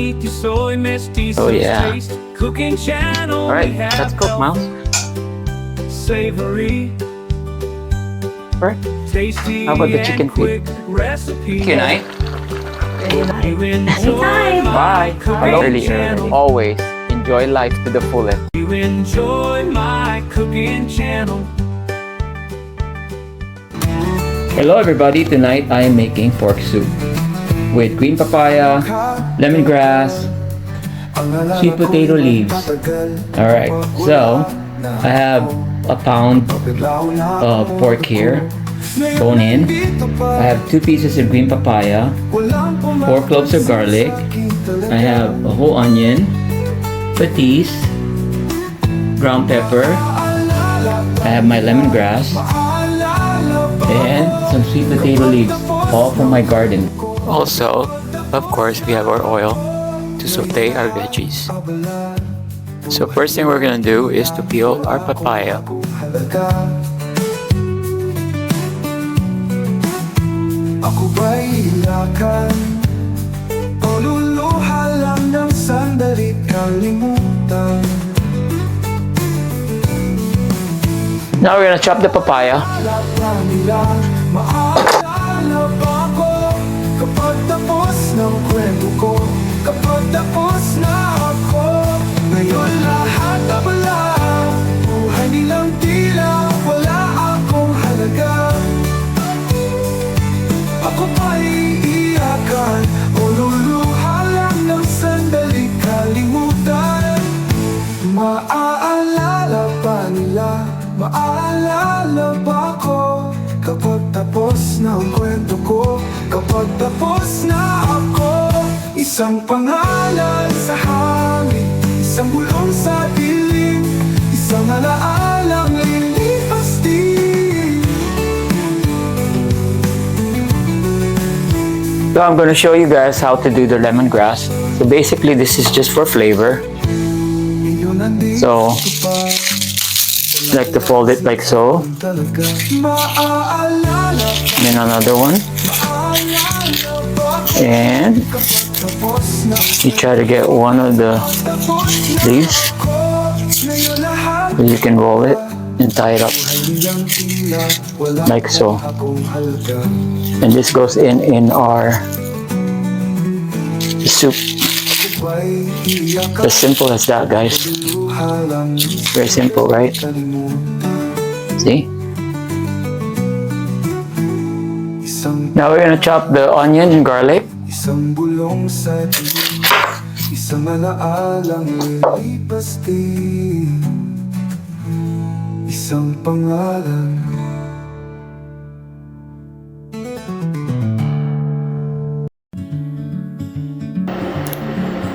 me, Tisoy, Miss Tisoy's taste. Cooking channel. Alright, let's cook, Mouse. Savory. Right. Tasty. How about the chicken feet? Recipe. Night. Anytime. Bye. Early. Always enjoy life to the fullest. You enjoy my cooking channel. Hello everybody, tonight I am making pork soup with green papaya, lemongrass, sweet potato leaves. Alright, so I have a pound of pork here, bone in. I have 2 pieces of green papaya, 4 cloves of garlic. I have a whole onion, patis, ground pepper. I have my lemongrass and some sweet potato leaves, all from my garden. Also, of course, we have our oil to saute our veggies. So first thing we're gonna do is to peel our papaya. Ako ba'y ilakan o luluha lang ng sandali kalimutan? Now we're gonna chop the papaya. Maalala ba ko kapag tapos ng kwento ko? Kapag tapos na ako, ngayon lahat abala. Buhay nilang tila wala akong halaga. Ako ba'y iiyakan o luluha lang ng sandali kalimutan? Maaalala ba nila? Maaalala ba ko kapag tapos na ang kwento ko? Kapag tapos na ako, isang pangalan sa hangin, isang bulong sa dilim, isang alaalang lilipas din. So I'm going to show you guys how to do the lemongrass. So basically this is just for flavor. So like to fold it like so, and then another one, and you try to get one of the leaves, so you can roll it and tie it up like so, and this goes in our soup. As simple as that, guys. Very simple, right? See? Now we're gonna chop the onion and garlic. Isang bulong sa dilim, isang alaalang lilipas din, isang pangalan.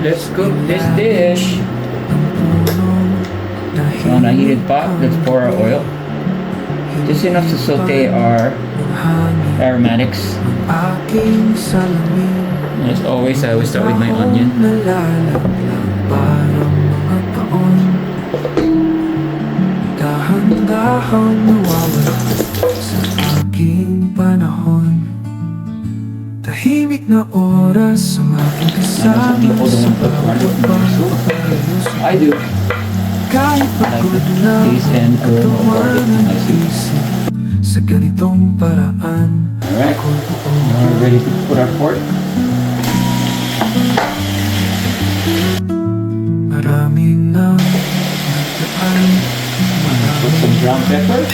Let's cook this dish. So on a heated pot, let's pour our oil. Just enough to saute our aromatics. And as always, I always start with my onion. Tahimik na oras ang aking kasama sa pagpapayos. I do. Kahit pagod na And katawan ang isip sa ganitong paraan. Alright, now we're ready to put our pork. Maraming na nagdaan, Put some ground pepper.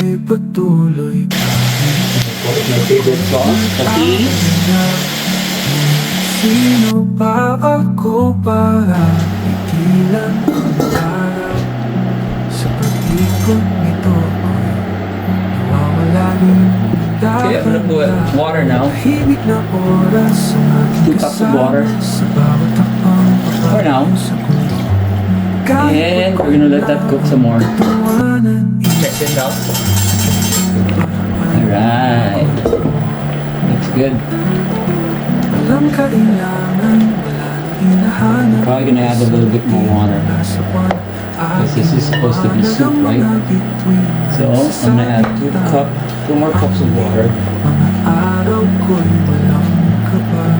ay patuloy. My favorite sauce, patis. Sino ba ako para igilan ang harap? Sa pag-ikot nito ay nawawala rin. Okay, I'm gonna put water now. Tahimik na oras ang aking 2 cups of water. sa bawat takbang For now. And we're gonna let that cook some more. Check this out. Alright. Looks good. Walang kailangan, wala nang hinahanap. Probably gonna add a little bit more water because this is supposed to be soup, right? So I'm gonna add 2 more cups of water. Mga araw ko'y walang kaba.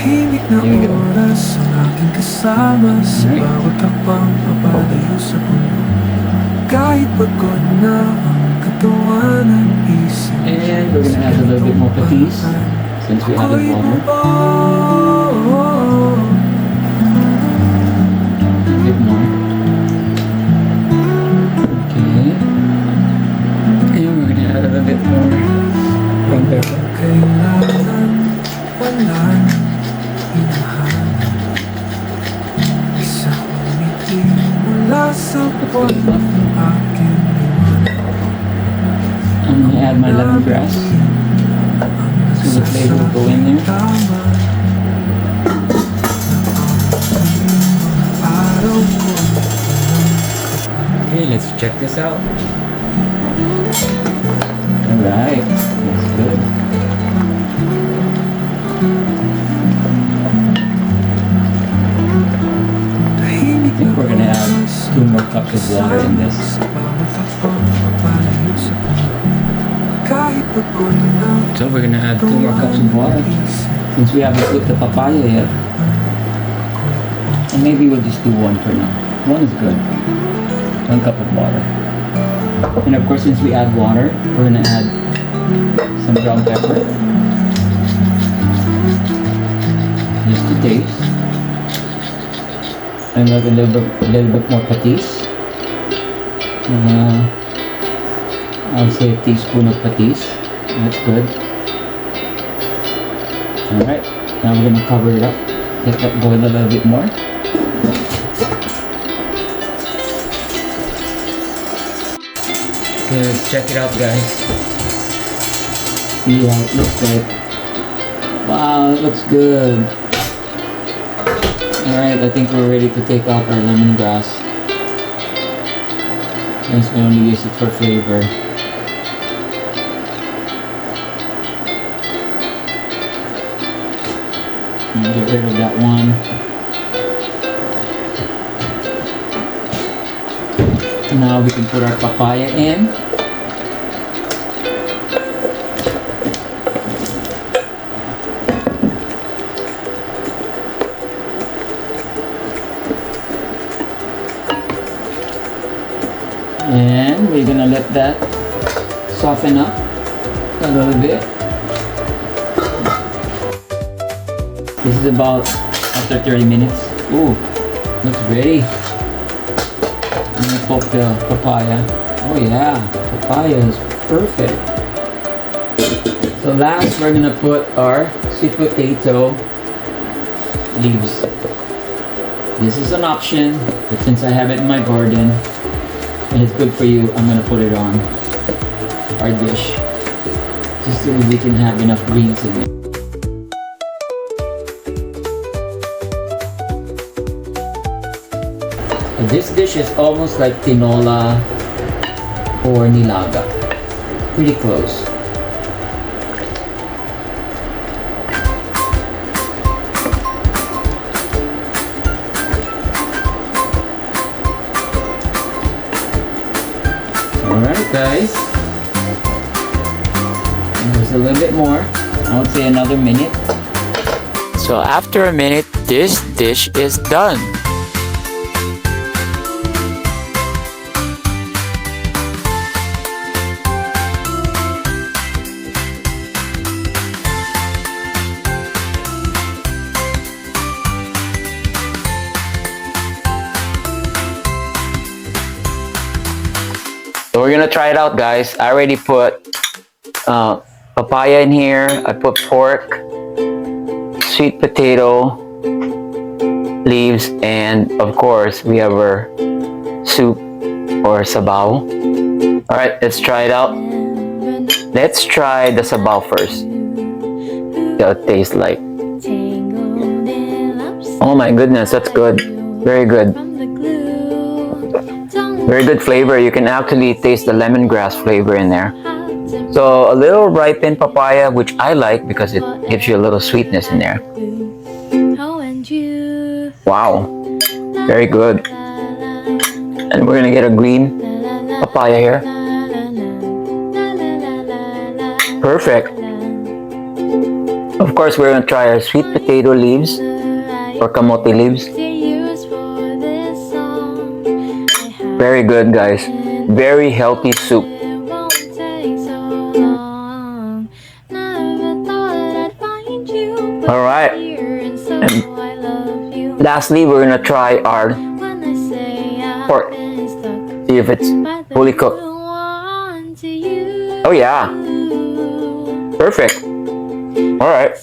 Tahimik na Here we go. oras ang aking kasama sa Alright. bawat takbang papalayo sa puno. Kahit pagod na ang katawan at isip, And we're gonna add a little bit more patis since we added ako'y water. bumaw. A bit more. Okay. And we're gonna add a little bit more brown pepper. Kailangan walang hinahanap, isang ngiti mula sa buwan ng aking liwanag. I'm gonna add my lemongrass so the flavor will go in there. Tama araw ko. Okay, let's check this out. Alright, looks good. I think we're gonna add 2 more cups of water in this. So we're gonna add 2 more cups of water since we haven't put the papaya yet. And maybe we'll just do 1 for now. 1 is good. 1 cup of water. And of course, since we add water, we're gonna add some brown pepper. Just to taste. And a little bit more patis. I'll say a teaspoon of patis. That's good. Alright, now we're gonna cover it up. Let that boil a little bit more. Okay, let's check it out, guys. See how it looks like. Wow, it looks good. Alright, I think we're ready to take out our lemongrass. Since we only use it for flavor. And get rid of that one. Now we can put our papaya in. And we're gonna let that soften up a little bit. This is about after 30 minutes. Ooh, looks ready. I'm gonna poke the papaya. Oh yeah, papaya is perfect. So last, we're gonna put our sweet potato leaves. This is an option, but since I have it in my garden and it's good for you, I'm gonna put it on our dish just so we can have enough greens in it. This dish is almost like tinola or nilaga. Pretty close. Alright guys. There's a little bit more. I would say another minute. So after a minute, this dish is done. So we're gonna try it out, guys. I already put papaya in here. I put pork, sweet potato leaves, and of course we have our soup or sabaw. All right, let's try it out. Let's try the sabaw first. See how it tastes like. Oh my goodness, that's good. Very good. Very good flavor. You can actually taste the lemongrass flavor in there. So a little ripened papaya, which I like because it gives you a little sweetness in there. Wow, very good. And we're gonna get a green papaya here. Perfect. Of course, we're gonna try our sweet potato leaves or kamote leaves. Very good, guys. Very healthy soup. Alright. And lastly, we're gonna try our pork. See if it's fully cooked. Oh yeah. Perfect. Alright.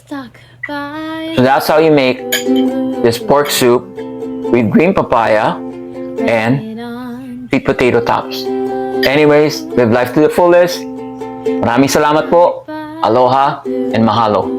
So that's how you make this pork soup with green papaya and sweet potato tops. Anyways, live life to the fullest. Maraming salamat po. Aloha and mahalo.